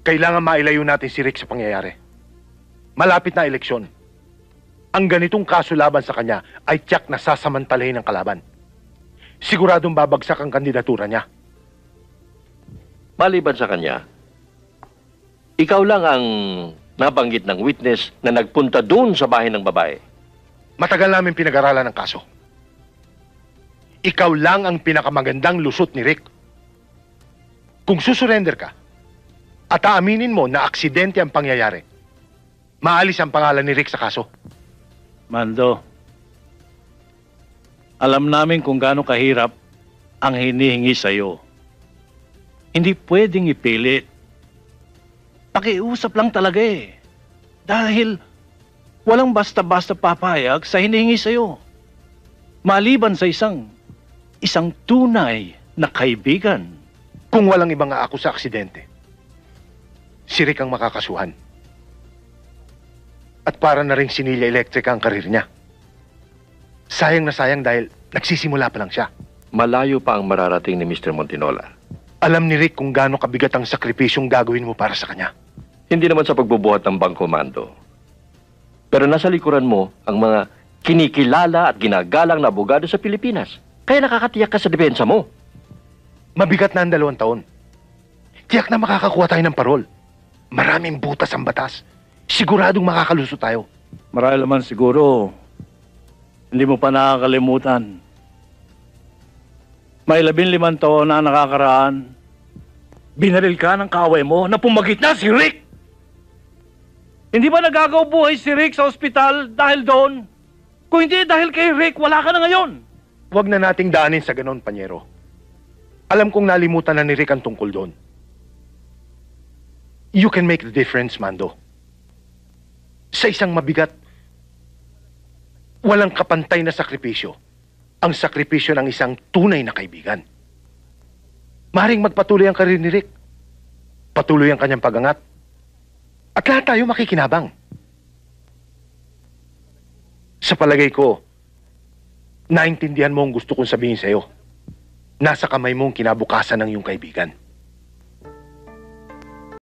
Kailangan mailayo natin si Rick sa pangyayari. Malapit na eleksyon. Ang ganitong kaso laban sa kanya ay tiyak na sasamantalahin ng kalaban. Siguradong babagsak ang kandidatura niya. Maliban sa kanya, ikaw lang ang nabanggit ng witness na nagpunta doon sa bahay ng babae. Matagal namin pinag-aralan ng kaso. Ikaw lang ang pinakamagandang lusot ni Rick. Kung susurrender ka at aaminin mo na aksidente ang pangyayari, maalis ang pangalan ni Rick sa kaso. Mando, alam namin kung gaano kahirap ang hinihingi sa'yo. Hindi pwedeng ipilit. Pakiusap lang talaga eh. Dahil walang basta-basta papayag sa hinihingi sa'yo. Maliban sa isang tunay na kaibigan. Kung walang ibang aako sa aksidente, si Rick ang makakasuhan. At para na ring sinilya elektrika ang karir niya. Sayang na sayang dahil nagsisimula pa lang siya. Malayo pa ang mararating ni Mr. Montinola. Alam ni Rick kung gaano kabigat ang sakripisyong gagawin mo para sa kanya. Hindi naman sa pagbubuhat ng bangko, Mando. Pero nasa likuran mo ang mga kinikilala at ginagalang na abogado sa Pilipinas. Kaya nakakatiyak ka sa depensa mo. Mabigat na ang 2 taon. Tiyak na makakakuha tayo ng parol. Maraming butas ang batas. Siguradong makakaluso tayo. Marahil naman siguro, hindi mo pa nakakalimutan. May 15 taon na nakakaraan, binaril ka ng kaaway mo na pumagit na si Rick! Hindi ba nagagaw buhay si Rick sa ospital dahil doon? Kung hindi dahil kay Rick, wala ka na ngayon! Huwag na nating daanin sa ganon, Panyero. Alam kong nalimutan na ni Rick ang tungkol doon. You can make the difference, Mando. Sa isang mabigat, walang kapantay na sakripisyo, ang sakripisyo ng isang tunay na kaibigan. Maring magpatuloy ang karir ni Rick. Patuloy ang kanyang pagangat. At lahat tayo makikinabang. Sa palagay ko, naintindihan mo ang gusto kong sabihin sa'yo. Nasa kamay mo ang kinabukasan ng iyong kaibigan.